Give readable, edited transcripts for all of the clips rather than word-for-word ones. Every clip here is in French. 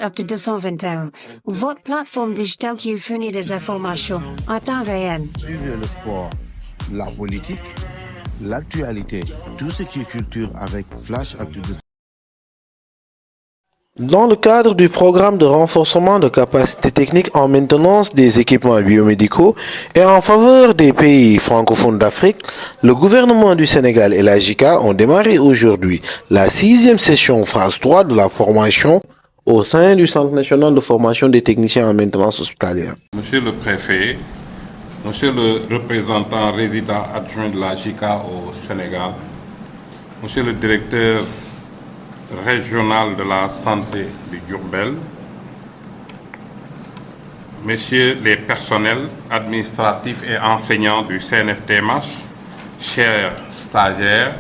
Octobre 221. Votre plateforme digitale qui fournit des informations en temps réel. Suivez le sport, la politique, l'actualité, tout ce qui est culture avec Flash Actu 221. Dans le cadre du programme de renforcement de capacités techniques en maintenance des équipements biomédicaux et en faveur des pays francophones d'Afrique, le gouvernement du Sénégal et la JICA ont démarré aujourd'hui la 6e session phase 3 de la formation au sein du Centre national de formation des techniciens en maintenance hospitalière. Monsieur le préfet, monsieur le représentant résident adjoint de la JICA au Sénégal, monsieur le directeur régional de la santé de Diourbel, messieurs les personnels administratifs et enseignants du CNFTMH, chers stagiaires,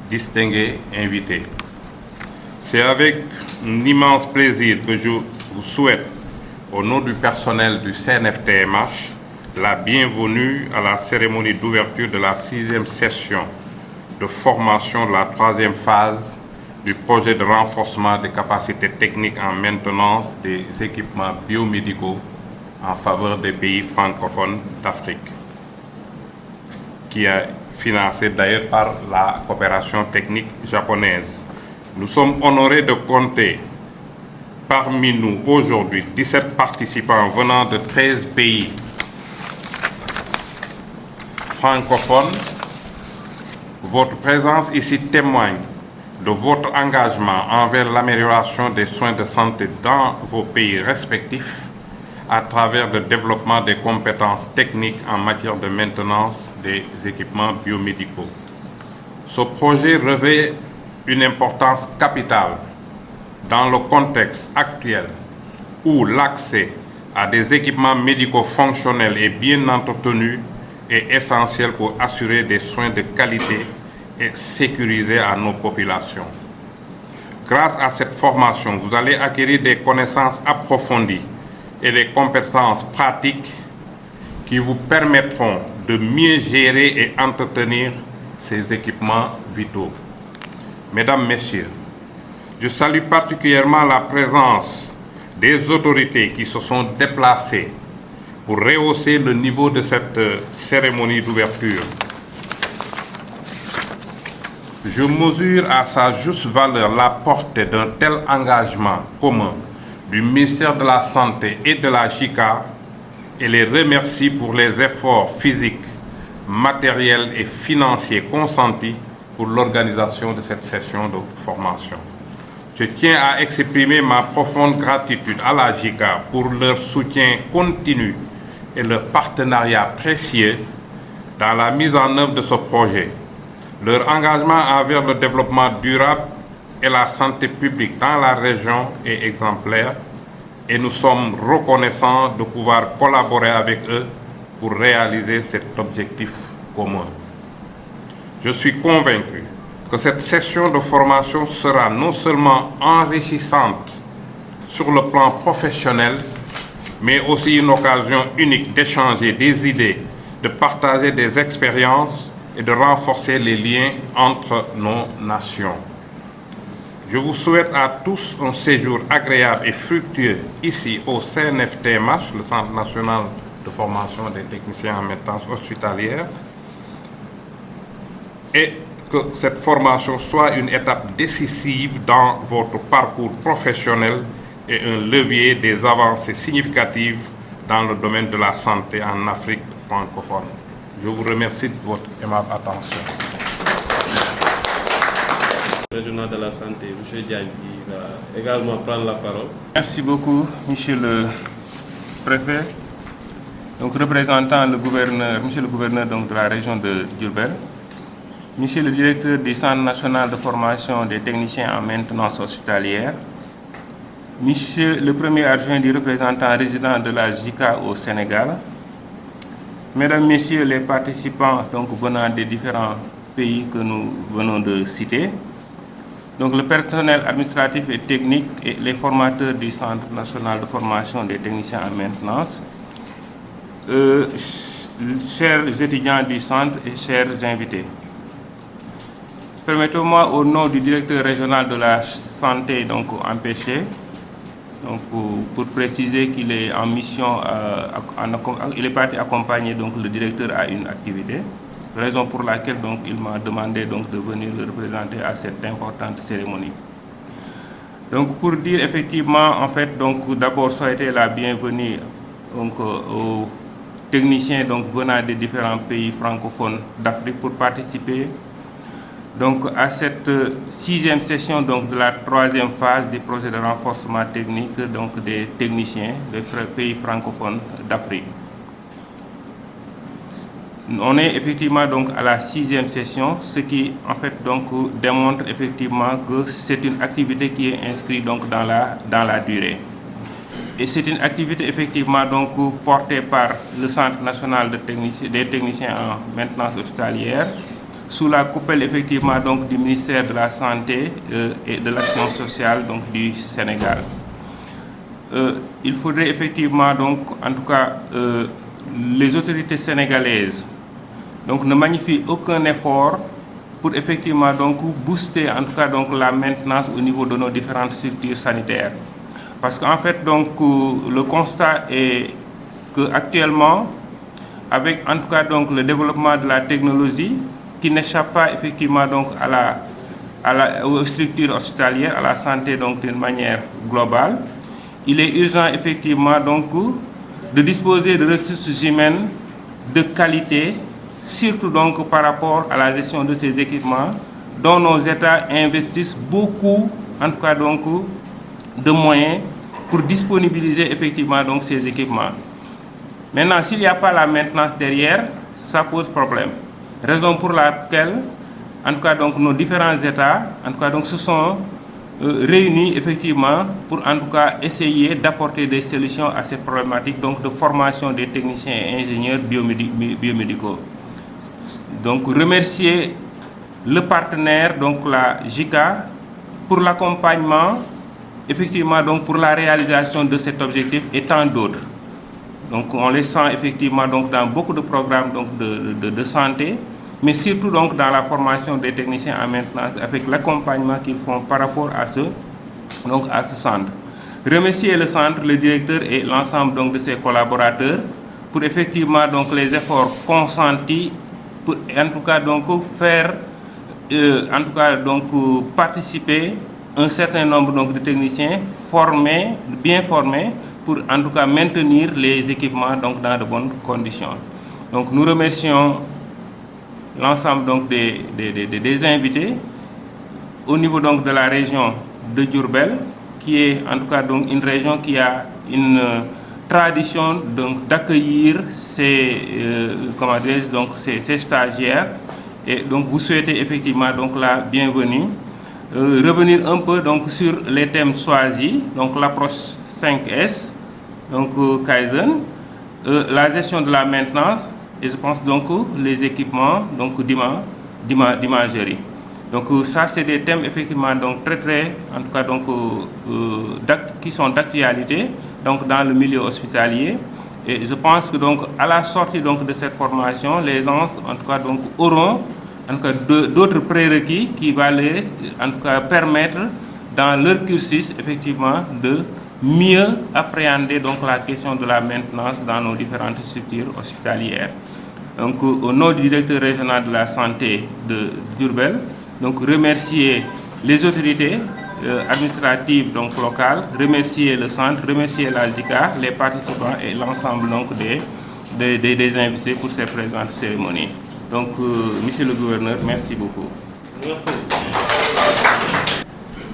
distingués invités. C'est avec un immense plaisir que je vous souhaite, au nom du personnel du CNFTMH, la bienvenue à la cérémonie d'ouverture de la 6e session de formation de la 3e phase du projet de renforcement des capacités techniques en maintenance des équipements biomédicaux en faveur des pays francophones d'Afrique, qui est financé d'ailleurs par la coopération technique japonaise. Nous sommes honorés de compter parmi nous aujourd'hui 17 participants venant de 13 pays francophones. Votre présence ici témoigne de votre engagement envers l'amélioration des soins de santé dans vos pays respectifs à travers le développement des compétences techniques en matière de maintenance des équipements biomédicaux. Ce projet revêt une importance capitale dans le contexte actuel où l'accès à des équipements médicaux fonctionnels et bien entretenus est essentiel pour assurer des soins de qualité et sécurisés à nos populations. Grâce à cette formation, vous allez acquérir des connaissances approfondies et des compétences pratiques qui vous permettront de mieux gérer et entretenir ces équipements vitaux. Mesdames, Messieurs, je salue particulièrement la présence des autorités qui se sont déplacées pour rehausser le niveau de cette cérémonie d'ouverture. Je mesure à sa juste valeur la portée d'un tel engagement commun du ministère de la Santé et de la JICA et les remercie pour les efforts physiques, matériels et financiers consentis pour l'organisation de cette session de formation. Je tiens à exprimer ma profonde gratitude à la JICA pour leur soutien continu et leur partenariat précieux dans la mise en œuvre de ce projet. Leur engagement envers le développement durable et la santé publique dans la région est exemplaire et nous sommes reconnaissants de pouvoir collaborer avec eux pour réaliser cet objectif commun. Je suis convaincu que cette session de formation sera non seulement enrichissante sur le plan professionnel, mais aussi une occasion unique d'échanger des idées, de partager des expériences et de renforcer les liens entre nos nations. Je vous souhaite à tous un séjour agréable et fructueux ici au CNFTMH, le Centre national de formation des techniciens en maintenance hospitalière, et que cette formation soit une étape décisive dans votre parcours professionnel et un levier des avancées significatives dans le domaine de la santé en Afrique francophone. Je vous remercie de votre aimable attention. Le régional de la santé, M. Diagne, qui va également prendre la parole. Merci beaucoup, Monsieur le Préfet, donc représentant le gouverneur, Monsieur le gouverneur donc, de la région de Diourbel, Monsieur le directeur du Centre national de formation des techniciens en maintenance hospitalière, Monsieur le premier adjoint du représentant résident de la JICA au Sénégal, Mesdames, Messieurs les participants donc, venant des différents pays que nous venons de citer, donc le personnel administratif et technique et les formateurs du Centre national de formation des techniciens en maintenance, chers étudiants du centre et chers invités. Permettez-moi au nom du directeur régional de la santé donc empêché Donc, pour préciser qu'il est en mission, il est parti accompagner donc, le directeur à une activité, raison pour laquelle donc, il m'a demandé donc, de venir le représenter à cette importante cérémonie. Donc, pour dire effectivement, en fait, donc, d'abord souhaiter la bienvenue donc, aux techniciens donc, venant des différents pays francophones d'Afrique pour participer donc, à cette 6e session donc, de la 3e phase du projet de renforcement technique donc, des techniciens des pays francophones d'Afrique. On est effectivement donc, à la 6e session, ce qui en fait, donc, démontre effectivement que c'est une activité qui est inscrite donc, dans la durée. Et c'est une activité effectivement donc, portée par le Centre national des techniciens en maintenance hospitalière, sous la coupelle effectivement donc, du ministère de la Santé et de l'Action sociale donc, du Sénégal. Il faudrait effectivement, donc, en tout cas, les autorités sénégalaises donc, ne magnifient aucun effort pour effectivement donc, booster en tout cas, donc, la maintenance au niveau de nos différentes structures sanitaires. Parce qu'en fait, donc, le constat est qu'actuellement, avec en tout cas donc, le développement de la technologie, qui n'échappe pas effectivement donc, aux structures hospitalières, à la santé d'une manière globale, il est urgent effectivement donc, de disposer de ressources humaines de qualité, surtout donc, par rapport à la gestion de ces équipements, dont nos États investissent beaucoup, en tout cas donc, de moyens pour disponibiliser effectivement donc, ces équipements. Maintenant, s'il n'y a pas la maintenance derrière, ça pose problème. Raison pour laquelle, en tout cas, donc, nos différents États, en tout cas, donc, se sont réunis effectivement pour, en tout cas, essayer d'apporter des solutions à cette problématique donc, de formation des techniciens et ingénieurs biomédicaux. Donc, remercier le partenaire, donc la JICA, pour l'accompagnement, effectivement, donc, pour la réalisation de cet objectif et tant d'autres. Donc, on les sent effectivement donc, dans beaucoup de programmes donc, de santé, mais surtout donc, dans la formation des techniciens en maintenance avec l'accompagnement qu'ils font par rapport à ce centre. Remercier le centre, le directeur et l'ensemble donc, de ses collaborateurs pour effectivement donc, les efforts consentis pour en tout cas donc, faire en tout cas, donc, participer un certain nombre donc, de techniciens formés, bien formés, pour en tout cas maintenir les équipements donc, dans de bonnes conditions. Donc nous remercions l'ensemble donc, des invités au niveau donc, de la région de Diourbel, qui est en tout cas donc, une région qui a une tradition d'accueillir ces stagiaires. Et donc vous souhaitez effectivement donc, la bienvenue. Revenir un peu donc, sur les thèmes choisis, donc l'approche 5S, donc Kaizen, la gestion de la maintenance et je pense donc les équipements donc d'imagerie. Donc ça c'est des thèmes effectivement donc très en tout cas donc qui sont d'actualité donc dans le milieu hospitalier et je pense que donc à la sortie donc de cette formation les gens en tout cas donc auront en tout cas d'autres prérequis qui vont les en tout cas permettre dans leur cursus effectivement de mieux appréhender donc la question de la maintenance dans nos différentes structures hospitalières. Donc au nom du directeur régional de la santé de Diourbel, donc remercier les autorités administratives donc locales, remercier le centre, remercier la JICA, les participants et l'ensemble donc des invités pour ces présentes cérémonies. Donc monsieur le gouverneur, merci beaucoup. Merci.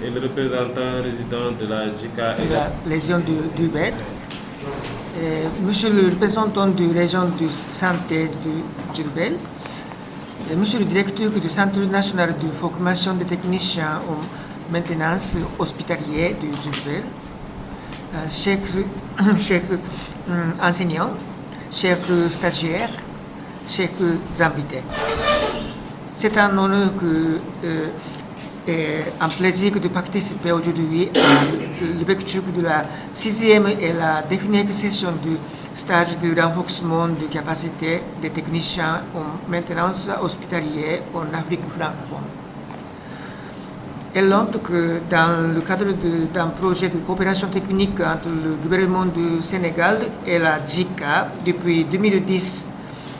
Et le représentant résident de la JICA et la région du Diourbel. Monsieur le représentant de la région de santé du Diourbel, monsieur le directeur du Centre national de formation des techniciens en maintenance hospitalière du Diourbel, chers enseignants, chers stagiaires, chers invités. C'est un honneur et un plaisir de participer aujourd'hui à l'ouverture de la 6e et la dernière session du stage de renforcement de capacité des techniciens en maintenance hospitalière en Afrique francophone. Elle montre que dans le cadre d'un projet de coopération technique entre le gouvernement du Sénégal et la JICA depuis 2010,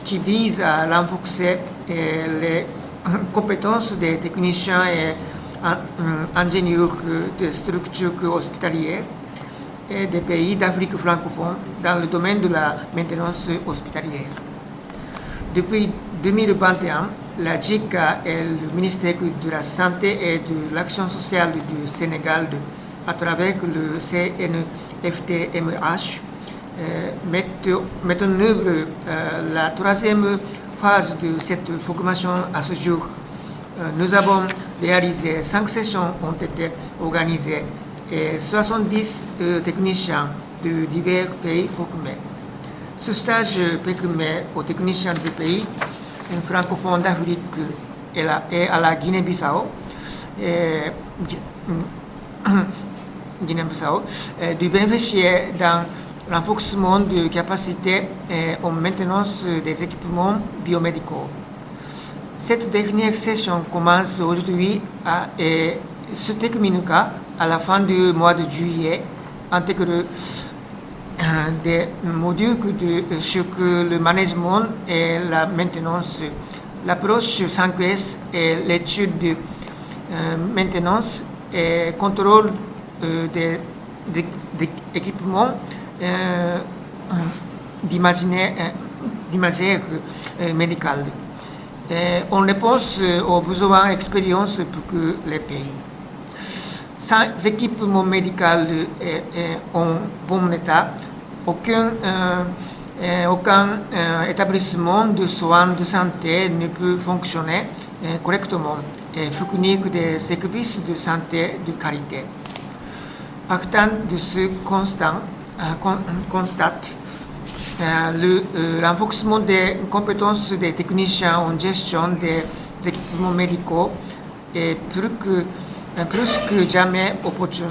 qui vise à renforcer les compétences des techniciens et ingénieurs des structures hospitalières et des pays d'Afrique francophone dans le domaine de la maintenance hospitalière. Depuis 2021, la JICA et le ministère de la Santé et de l'Action sociale du Sénégal, à travers le CNFTMH, mettent en œuvre la troisième phase de cette formation à ce jour. Nous avons réalisé 5 sessions ont été organisées et 70 techniciens de divers pays formés. Ce stage permet aux techniciens des pays francophones d'Afrique et à la Guinée-Bissau de bénéficier d'un renforcement de capacité en maintenance des équipements biomédicaux. Cette dernière session commence aujourd'hui et se terminera à la fin du mois de juillet, intègre des modules sur le management et la maintenance, l'approche 5S et l'étude de maintenance et contrôle des équipements d'imagerie médicale. En réponse aux besoins et expériences pour les pays. Sans équipement médical en bon état, aucun établissement de soins de santé ne peut fonctionner correctement et fournir des services de santé de qualité. Partant de ce constat, le renforcement des compétences des techniciens en gestion des équipements médicaux est plus que jamais opportun,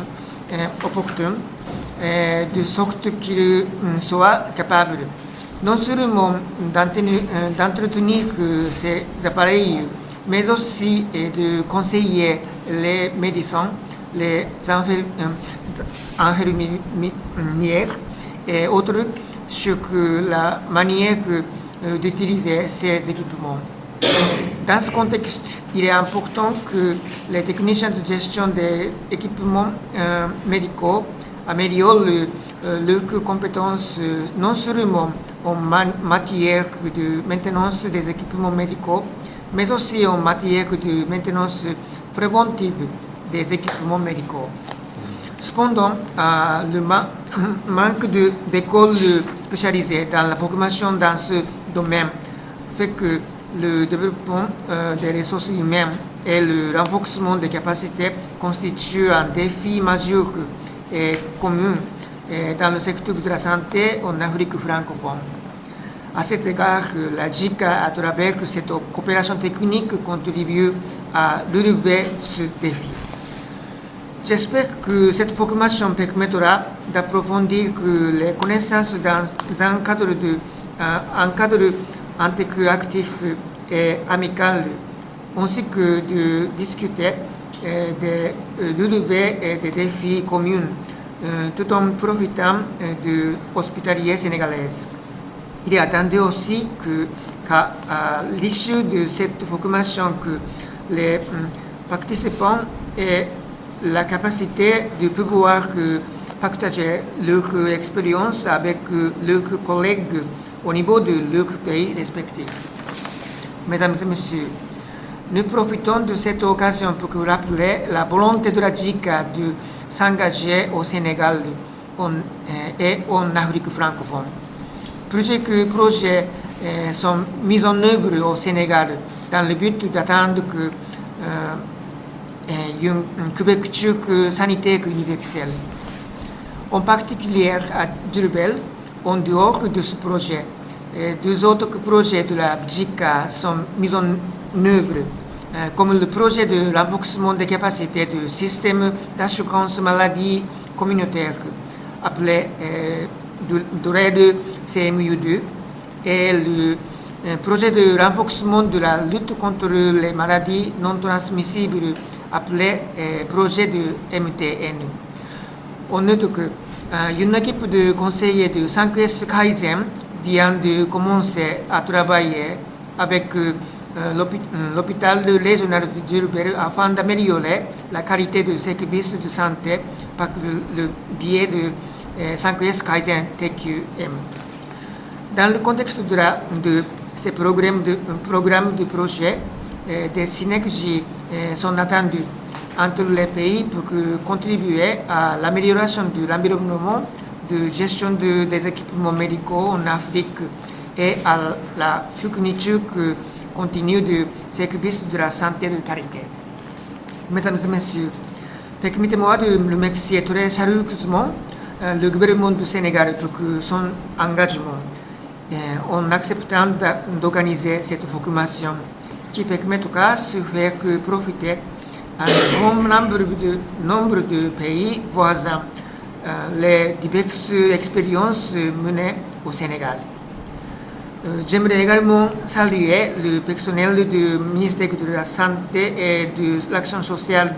de sorte qu'ils soient capables non seulement d'entretenir ces appareils, mais aussi de conseiller les médecins, les infirmières et autres sur la manière d'utiliser ces équipements. Dans ce contexte, il est important que les techniciens de gestion des équipements médicaux améliorent leurs compétences non seulement en matière de maintenance des équipements médicaux, mais aussi en matière de maintenance préventive des équipements médicaux. Cependant, le manque d'écoles spécialisées dans la formation dans ce domaine fait que le développement des ressources humaines et le renforcement des capacités constituent un défi majeur et commun dans le secteur de la santé en Afrique francophone. À cet égard, la JICA, à travers cette coopération technique, contribue à relever ce défi. J'espère que cette formation permettra d'approfondir les connaissances dans un cadre interactif et amical, ainsi que de discuter des relevés et des défis communs, tout en profitant de l'hospitalier sénégalaise. Il est attendu aussi qu'à l'issue de cette formation, que les participants aient la capacité de pouvoir partager leur expérience avec leurs collègues au niveau de leur pays respectif. Mesdames et messieurs, nous profitons de cette occasion pour rappeler la volonté de la JICA de s'engager au Sénégal et en Afrique francophone. Plusieurs projets sont mis en œuvre au Sénégal dans le but d'atteindre une couverture sanitaire universelle. En particulier à Diourbel, en dehors de ce projet, deux autres projets de la JICA sont mis en œuvre, comme le projet de renforcement des capacités du système d'assurance maladie communautaire, appelé de CMU2, et le projet de renforcement de la lutte contre les maladies non transmissibles appelé projet de MTN. On note que une équipe de conseillers de 5S Kaizen vient de commencer à travailler avec l'hôpital régional de Diourbel afin d'améliorer la qualité de services de santé par le biais de 5S Kaizen TQM. Dans le contexte de ces programmes de projet, des synergies sont attendues entre les pays pour contribuer à l'amélioration de l'environnement de gestion des équipements médicaux en Afrique et à la fourniture continue de services de la santé de qualité. Mesdames et messieurs, permettez-moi de le remercier très chaleureusement le gouvernement du Sénégal pour son engagement en acceptant d'organiser cette formation qui permet en tout cas de faire profiter un grand nombre de pays voisins les diverses expériences menées au Sénégal. J'aimerais également saluer le personnel du ministère de la Santé et de l'Action sociale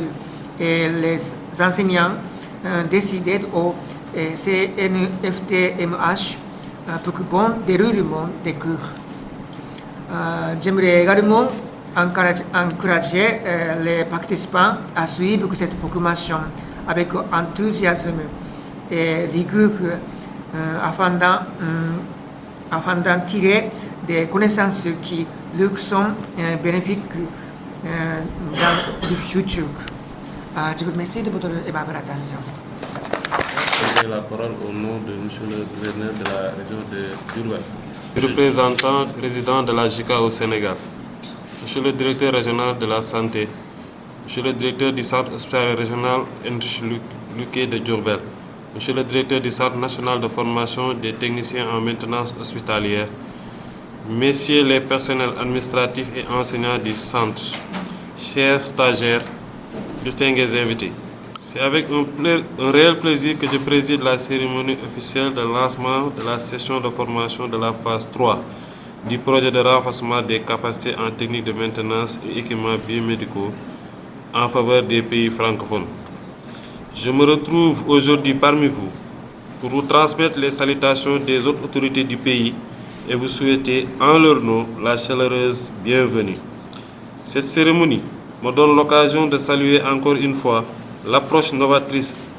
et les enseignants décidés au CNFTMH pour le bon déroulement des cours. J'aimerais également encourager les participants à suivre cette formation avec enthousiasme et rigueur afin d'en tirer des connaissances qui leur sont bénéfiques dans le futur. Je vous remercie de votre aimable attention. J'ai la parole au nom de M. le gouverneur de la région de Diourbel. Représentant résident de la JICA au Sénégal, Monsieur le directeur régional de la santé, Monsieur le directeur du centre hospitalier régional Luque de Diourbel, Monsieur le directeur du centre national de formation des techniciens en maintenance hospitalière, Messieurs les personnels administratifs et enseignants du centre, chers stagiaires, distingués invités. C'est avec un réel plaisir que je préside la cérémonie officielle de lancement de la session de formation de la phase 3 du projet de renforcement des capacités en technique de maintenance et équipements biomédicaux en faveur des pays francophones. Je me retrouve aujourd'hui parmi vous pour vous transmettre les salutations des autres autorités du pays et vous souhaiter en leur nom la chaleureuse bienvenue. Cette cérémonie me donne l'occasion de saluer encore une fois l'approche novatrice,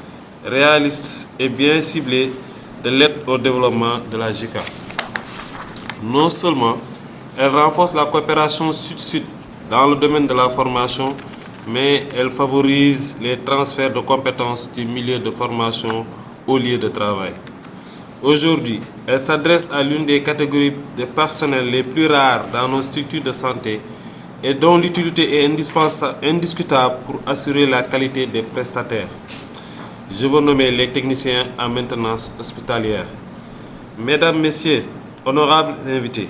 réaliste et bien ciblée de l'aide au développement de la JICA. Non seulement elle renforce la coopération sud-sud dans le domaine de la formation, mais elle favorise les transferts de compétences du milieu de formation au lieu de travail. Aujourd'hui, elle s'adresse à l'une des catégories de personnel les plus rares dans nos structures de santé et dont l'utilité est indiscutable pour assurer la qualité des prestataires. Je veux nommer les techniciens en maintenance hospitalière. Mesdames, Messieurs, honorables invités,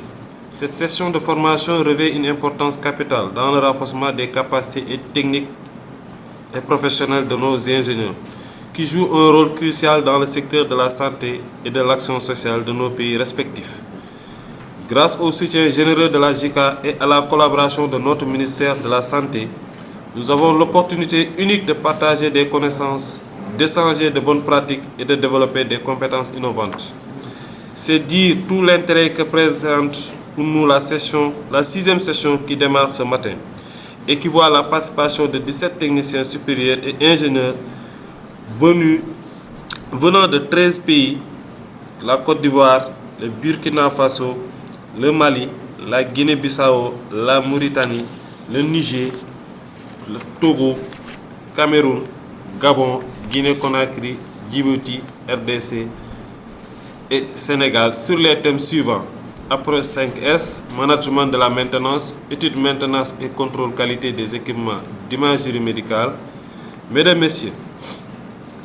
cette session de formation revêt une importance capitale dans le renforcement des capacités et techniques et professionnelles de nos ingénieurs, qui jouent un rôle crucial dans le secteur de la santé et de l'action sociale de nos pays respectifs. Grâce au soutien généreux de la JICA et à la collaboration de notre ministère de la Santé, nous avons l'opportunité unique de partager des connaissances, d'échanger de bonnes pratiques et de développer des compétences innovantes. C'est dire tout l'intérêt que présente pour nous la sixième session qui démarre ce matin et qui voit la participation de 17 techniciens supérieurs et ingénieurs venant de 13 pays, la Côte d'Ivoire, le Burkina Faso, le Mali, la Guinée-Bissau, la Mauritanie, le Niger, le Togo, Cameroun, Gabon, Guinée-Conakry, Djibouti, RDC et Sénégal sur les thèmes suivants: approche 5S, management de la maintenance, étude, maintenance et contrôle qualité des équipements d'imagerie médicale. Mesdames, Messieurs,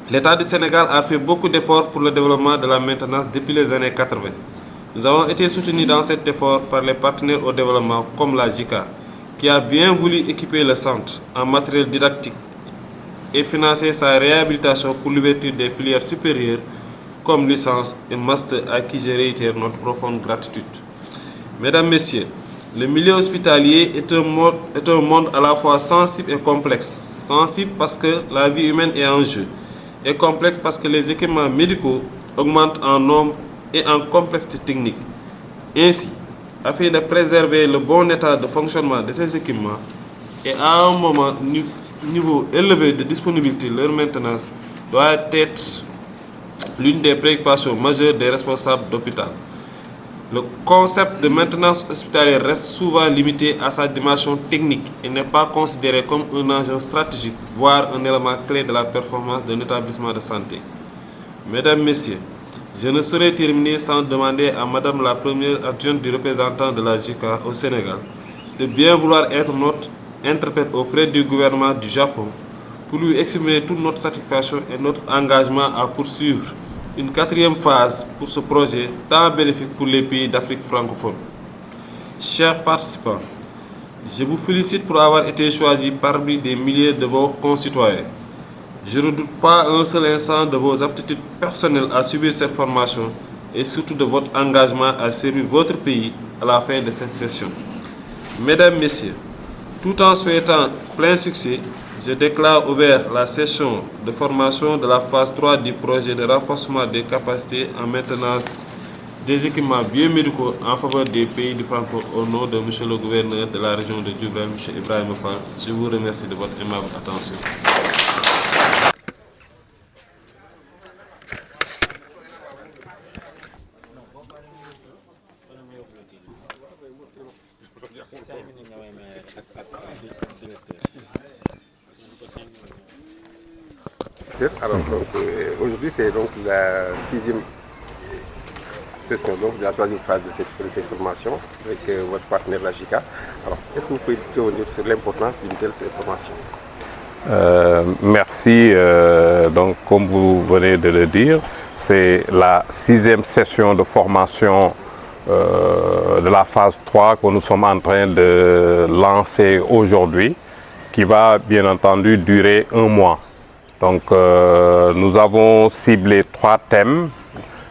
l'État du Sénégal a fait beaucoup d'efforts pour le développement de la maintenance depuis les années 80. Nous avons été soutenus dans cet effort par les partenaires au développement comme la JICA, qui a bien voulu équiper le centre en matériel didactique et financer sa réhabilitation pour l'ouverture des filières supérieures comme licence et master, à qui je réitère notre profonde gratitude. Mesdames, Messieurs, Le milieu hospitalier est un monde à la fois sensible et complexe. Sensible parce que la vie humaine est en jeu. Et complexe parce que les équipements médicaux augmentent en nombre et en complexité technique. Ainsi, afin de préserver le bon état de fonctionnement de ces équipements et à un niveau élevé de disponibilité, leur maintenance doit être l'une des préoccupations majeures des responsables d'hôpital. Le concept de maintenance hospitalière reste souvent limité à sa dimension technique et n'est pas considéré comme un enjeu stratégique, voire un élément clé de la performance d'un établissement de santé. Mesdames, Messieurs, je ne saurais terminer sans demander à Madame la première adjointe du représentant de la JICA au Sénégal de bien vouloir être notre interprète auprès du gouvernement du Japon pour lui exprimer toute notre satisfaction et notre engagement à poursuivre une quatrième phase pour ce projet tant bénéfique pour les pays d'Afrique francophone. Chers participants, je vous félicite pour avoir été choisis parmi des milliers de vos concitoyens. Je ne doute pas un seul instant de vos aptitudes personnelles à subir cette formation et surtout de votre engagement à servir votre pays à la fin de cette session. Mesdames, Messieurs, tout en souhaitant plein succès, je déclare ouvert la session de formation de la phase 3 du projet de renforcement des capacités en maintenance des équipements biomédicaux en faveur des pays du Franco au nom de M. le gouverneur de la région de Diourbel, M. Ibrahima Fall. Je vous remercie de votre aimable attention. Alors, aujourd'hui, c'est donc la 6e session donc, de la 3e phase de cette formation avec votre partenaire, la JICA. Alors, est-ce que vous pouvez dire sur l'importance d'une telle formation? Merci. Donc, comme vous venez de le dire, c'est la 6e session de formation de la phase 3 que nous sommes en train de lancer aujourd'hui, qui va bien entendu durer 1 mois. Donc, nous avons ciblé 3 thèmes.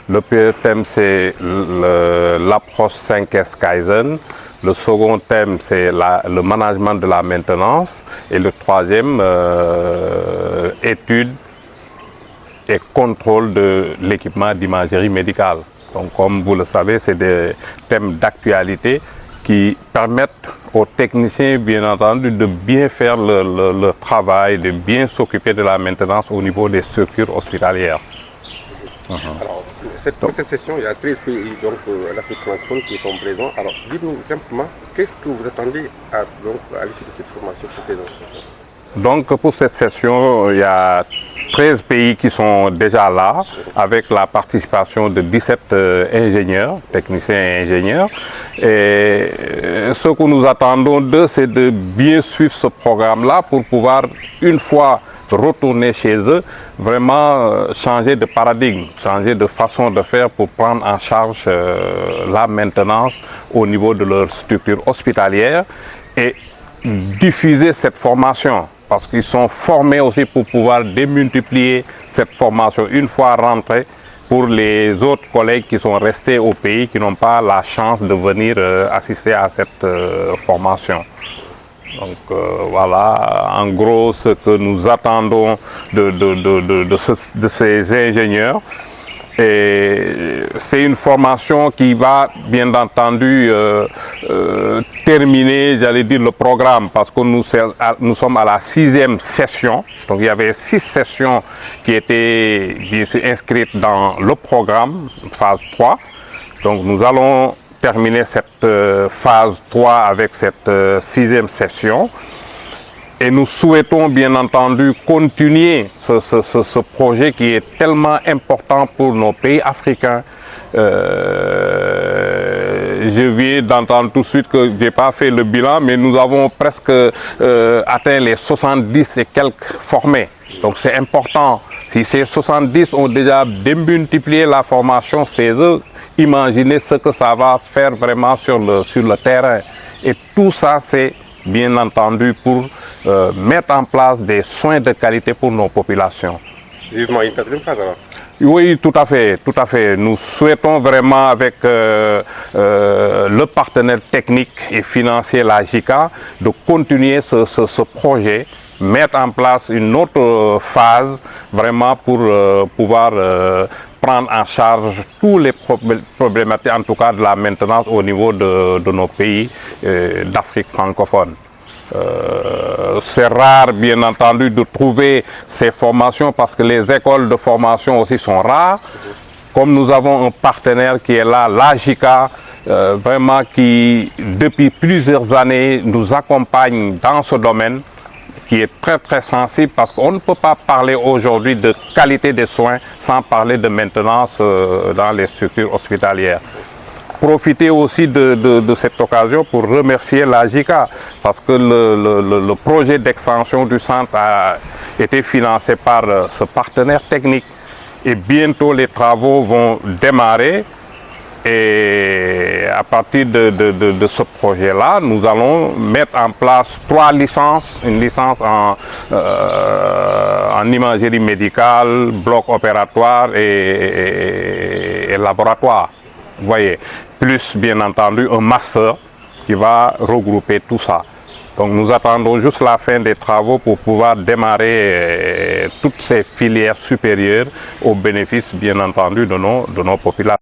Le premier thème, c'est l'approche 5S Kaizen. Le second thème, c'est le management de la maintenance. Et le troisième, étude et contrôle de l'équipement d'imagerie médicale. Donc, comme vous le savez, c'est des thèmes d'actualité qui permettent aux techniciens, bien entendu, de bien faire le travail, de bien s'occuper de la maintenance au niveau des structures hospitalières. Alors, pour cette session, il y a 13 pays à l'Afrique francophone qui sont présents. Alors, dites-nous simplement, qu'est-ce que vous attendez à l'issue de cette formation pour ces enfants? Donc, pour cette session, il y a 13 pays qui sont déjà là, avec la participation de 17 ingénieurs, techniciens et ingénieurs. Et ce que nous attendons d'eux, c'est de bien suivre ce programme-là pour pouvoir, une fois retourner chez eux, vraiment changer de paradigme, changer de façon de faire pour prendre en charge la maintenance au niveau de leur structure hospitalière et diffuser cette formation. Parce qu'ils sont formés aussi pour pouvoir démultiplier cette formation une fois rentrés pour les autres collègues qui sont restés au pays, qui n'ont pas la chance de venir assister à cette formation. Donc voilà, en gros, ce que nous attendons de ces ingénieurs. Et c'est une formation qui va, bien entendu, terminer, j'allais dire, le programme, parce que nous sommes à la 6e session. Donc il y avait 6 sessions qui étaient bien sûr inscrites dans le programme, phase 3. Donc nous allons terminer cette phase 3 avec cette 6e session. Et nous souhaitons bien entendu continuer ce projet qui est tellement important pour nos pays africains. Je viens d'entendre tout de suite que je n'ai pas fait le bilan, mais nous avons presque atteint les 70 et quelques formés. Donc c'est important. Si ces 70 ont déjà démultiplié la formation chez eux, imaginez ce que ça va faire vraiment sur le terrain. Et tout ça, c'est bien entendu pour mettre en place des soins de qualité pour nos populations. Vivement une 4e phase alors. Oui, tout à fait, tout à fait. Nous souhaitons vraiment avec le partenaire technique et financier, la JICA, de continuer ce projet, mettre en place une autre phase vraiment pour pouvoir prendre en charge tous les problématiques, en tout cas de la maintenance au niveau de nos pays d'Afrique francophone. C'est rare, bien entendu, de trouver ces formations parce que les écoles de formation aussi sont rares. Comme nous avons un partenaire qui est là, la JICA, vraiment qui, depuis plusieurs années, nous accompagne dans ce domaine, qui est très très sensible parce qu'on ne peut pas parler aujourd'hui de qualité des soins sans parler de maintenance dans les structures hospitalières. Profiter aussi de cette occasion pour remercier la JICA parce que le projet d'extension du centre a été financé par ce partenaire technique et bientôt les travaux vont démarrer. Et à partir de ce projet-là, nous allons mettre en place 3 licences, une licence en imagerie médicale, bloc opératoire et laboratoire. Vous voyez, plus bien entendu un master qui va regrouper tout ça. Donc nous attendons juste la fin des travaux pour pouvoir démarrer toutes ces filières supérieures au bénéfice bien entendu de nos populations.